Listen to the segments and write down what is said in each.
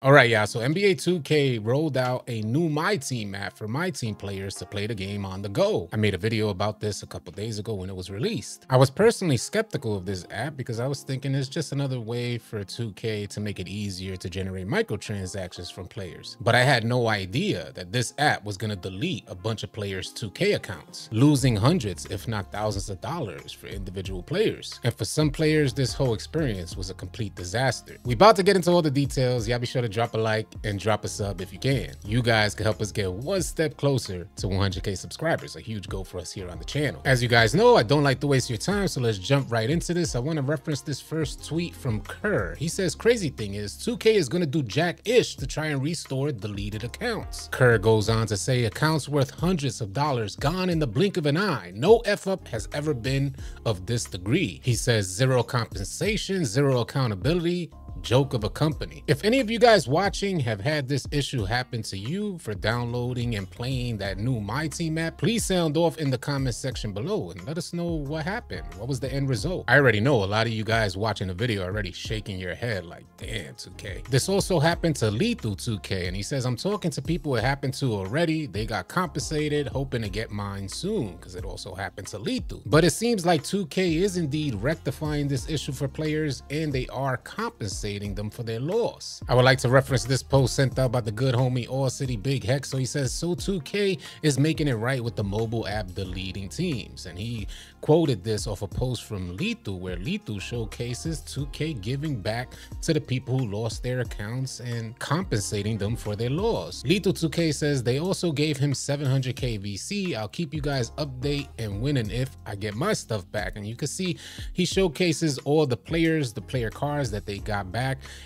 All right, yeah. So NBA 2K rolled out a new My Team app for My Team players to play the game on the go. I made a video about this a couple days ago when it was released. I was personally skeptical of this app because I was thinking it's just another way for 2K to make it easier to generate microtransactions from players. But I had no idea that this app was going to delete a bunch of players' 2K accounts, losing hundreds, if not thousands of dollars for individual players. And for some players, this whole experience was a complete disaster. We about to get into all the details. Y'all be sure to drop a like and drop a sub if you can. You guys can help us get one step closer to 100K subscribers, a huge goal for us here on the channel. As you guys know, I don't like to waste your time, so let's jump right into this. I want to reference this first tweet from Kerr. He says, crazy thing is 2K is going to do jack-ish to try and restore deleted accounts. Kerr goes on to say accounts worth hundreds of dollars gone in the blink of an eye. No F-up has ever been of this degree. He says zero compensation, zero accountability, joke of a company. If any of you guys watching have had this issue happen to you for downloading and playing that new My Team app, please sound off in the comment section below and let us know what happened. What was the end result? I already know a lot of you guys watching the video are already shaking your head like, damn, 2K. This also happened to Lethal 2K, and he says, I'm talking to people it happened to already. They got compensated, hoping to get mine soon, because it also happened to Lethal. But it seems like 2K is indeed rectifying this issue for players, and they are compensating them for their loss. I would like to reference this post sent out by the good homie AllCity Big Hex. So he says, so 2K is making it right with the mobile app deleting teams. And he quoted this off a post from Lethal, where Lethal showcases 2K giving back to the people who lost their accounts and compensating them for their loss. Lethal 2K says they also gave him 700K VC. I'll keep you guys update and winning if I get my stuff back. And you can see he showcases all the players, the player cards that they got back,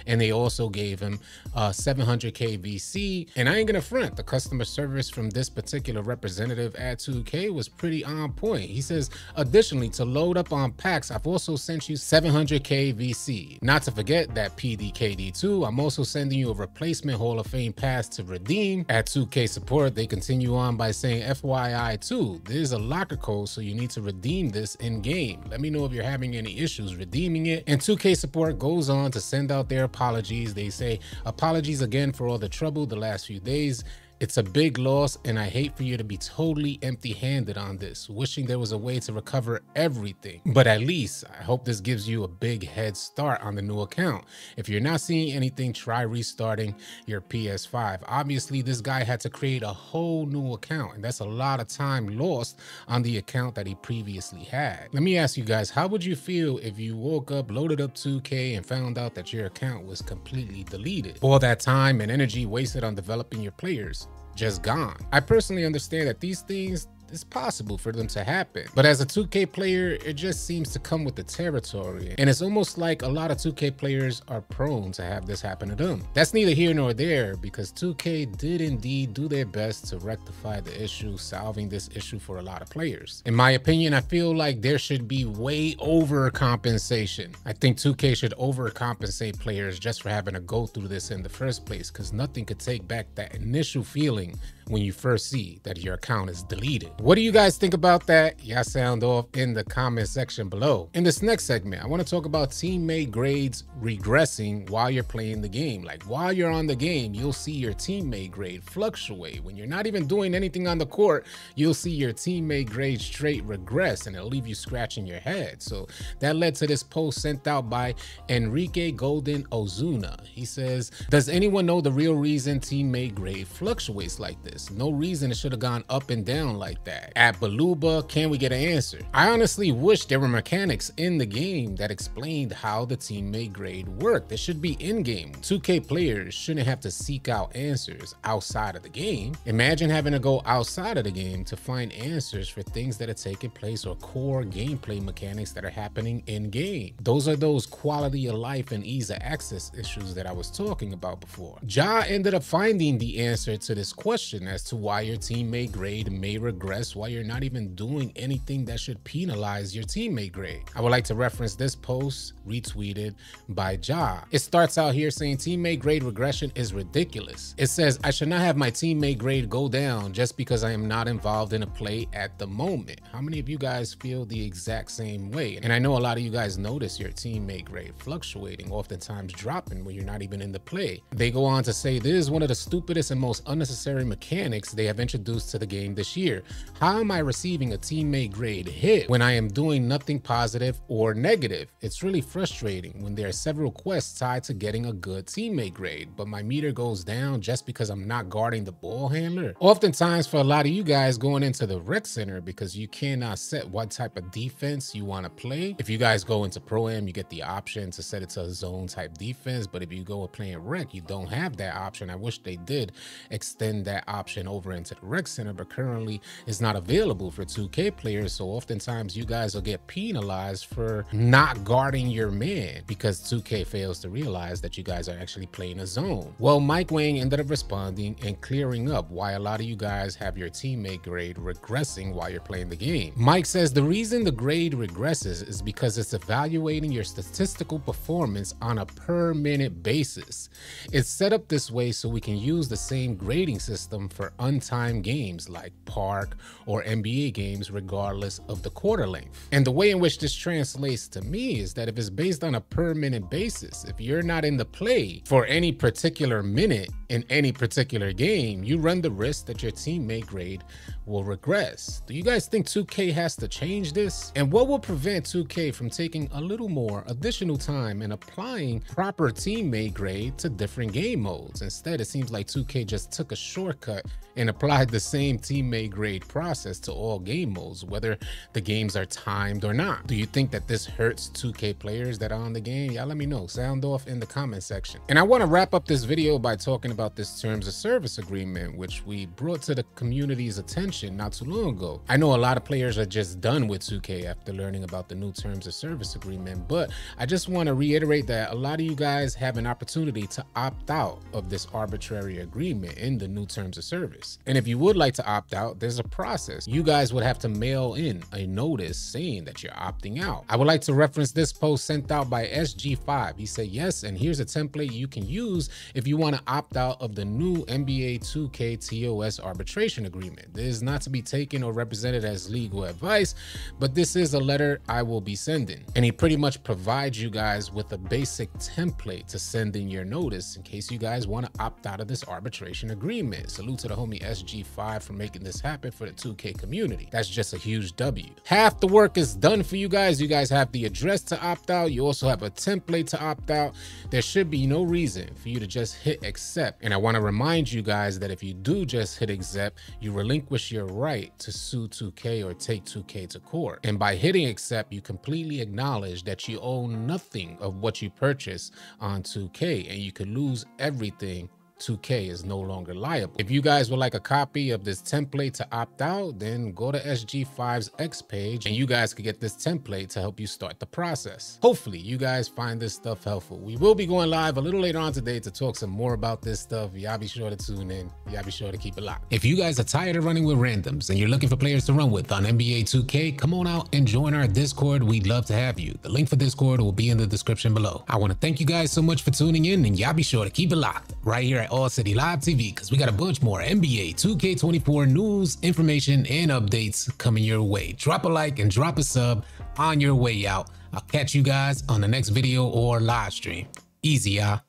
and they also gave him 700K VC. And I ain't gonna front, the customer service from this particular representative at 2K was pretty on point. He says, additionally, to load up on packs, I've also sent you 700K VC. Not to forget that PDKD2, I'm also sending you a replacement Hall of Fame pass to redeem. At 2K support, they continue on by saying, FYI too, there's a locker code, so you need to redeem this in game. Let me know if you're having any issues redeeming it. And 2K support goes on to send out their apologies. They say, apologies again for all the trouble the last few days. It's a big loss, and I hate for you to be totally empty-handed on this. Wishing there was a way to recover everything. But at least, I hope this gives you a big head start on the new account. If you're not seeing anything, try restarting your PS5. Obviously, this guy had to create a whole new account, and that's a lot of time lost on the account that he previously had. Let me ask you guys, how would you feel if you woke up, loaded up 2K, and found out that your account was completely deleted? All that time and energy wasted on developing your players just gone. I personally understand that these things, it's possible for them to happen, but as a 2K player, it just seems to come with the territory, and it's almost like a lot of 2K players are prone to have this happen to them. That's neither here nor there, because 2K did indeed do their best to rectify the issue, solving this issue for a lot of players. In my opinion, I feel like there should be way over compensation. I think 2K should overcompensate players just for having to go through this in the first place, because nothing could take back that initial feeling when you first see that your account is deleted. What do you guys think about that? Y'all sound off in the comment section below. In this next segment, I want to talk about teammate grades regressing while you're playing the game. Like while you're on the game, you'll see your teammate grade fluctuate. When you're not even doing anything on the court, you'll see your teammate grade straight regress, and it'll leave you scratching your head. So that led to this post sent out by Enrique Golden Ozuna. He says, does anyone know the real reason teammate grade fluctuates like this? No reason it should have gone up and down like that. At Baluba, can we get an answer? I honestly wish there were mechanics in the game that explained how the teammate grade worked. It should be in-game. 2K players shouldn't have to seek out answers outside of the game. Imagine having to go outside of the game to find answers for things that are taking place or core gameplay mechanics that are happening in-game. Those are those quality of life and ease of access issues that I was talking about before. Ja ended up finding the answer to this question as to why your teammate grade may regress requests while you're not even doing anything that should penalize your teammate grade. I would like to reference this post retweeted by Ja. It starts out here saying teammate grade regression is ridiculous. It says, I should not have my teammate grade go down just because I am not involved in a play at the moment. How many of you guys feel the exact same way? And I know a lot of you guys notice your teammate grade fluctuating, oftentimes dropping when you're not even in the play. They go on to say, this is one of the stupidest and most unnecessary mechanics they have introduced to the game this year. How am I receiving a teammate grade hit when I am doing nothing positive or negative? It's really frustrating when there are several quests tied to getting a good teammate grade, but my meter goes down just because I'm not guarding the ball handler. Oftentimes for a lot of you guys going into the rec center because you cannot set what type of defense you want to play. If you guys go into Pro-Am, you get the option to set it to a zone type defense, but if you go playing rec, you don't have that option. I wish they did extend that option over into the rec center, but currently it's not available for 2K players. So oftentimes you guys will get penalized for not guarding your man because 2K fails to realize that you guys are actually playing a zone. Well, Mike Wang ended up responding and clearing up why a lot of you guys have your teammate grade regressing while you're playing the game. Mike says the reason the grade regresses is because it's evaluating your statistical performance on a per minute basis. It's set up this way so we can use the same grading system for untimed games like Park or NBA games regardless of the quarter length. And the way in which this translates to me is that if it's based on a per minute basis, if you're not in the play for any particular minute in any particular game, you run the risk that your teammate grade will regress. Do you guys think 2K has to change this? And what will prevent 2K from taking a little more additional time and applying proper teammate grade to different game modes? Instead, it seems like 2K just took a shortcut and applied the same teammate grade process to all game modes, whether the games are timed or not. Do you think that this hurts 2K players that are on the game? Y'all let me know. Sound off in the comment section. And I want to wrap up this video by talking about this terms of service agreement, which we brought to the community's attention not too long ago. I know a lot of players are just done with 2K after learning about the new terms of service agreement, but I just want to reiterate that a lot of you guys have an opportunity to opt out of this arbitrary agreement in the new terms of service. And if you would like to opt out, there's a process. You guys would have to mail in a notice saying that you're opting out. I would like to reference this post sent out by SG5. He said, yes, and here's a template you can use if you want to opt out of the new NBA 2K TOS arbitration agreement. This is not to be taken or represented as legal advice, but this is a letter I will be sending. And he pretty much provides you guys with a basic template to send in your notice in case you guys want to opt out of this arbitration agreement. Salute to the homie SG5 for making this happen for the 2K community. That's just a huge W. Half the work is done for you guys. You guys have the address to opt out. You also have a template to opt out. There should be no reason for you to just hit accept. And I want to remind you guys that if you do just hit accept, you relinquish your right to sue 2K or take 2K to court. And by hitting accept, you completely acknowledge that you own nothing of what you purchased on 2K, and you could lose everything. 2K is no longer liable. If you guys would like a copy of this template to opt out, then go to SG5's X page and you guys could get this template to help you start the process. Hopefully you guys find this stuff helpful. We will be going live a little later on today to talk some more about this stuff. Y'all be sure to tune in. Y'all be sure to keep it locked. If you guys are tired of running with randoms and you're looking for players to run with on NBA 2K, come on out and join our Discord. We'd love to have you. The link for Discord will be in the description below. I want to thank you guys so much for tuning in, and y'all be sure to keep it locked right here at AllCity Live TV, because we got a bunch more NBA 2K24 news, information, and updates coming your way. Drop a like and drop a sub on your way out. I'll catch you guys on the next video or live stream. Easy, y'all.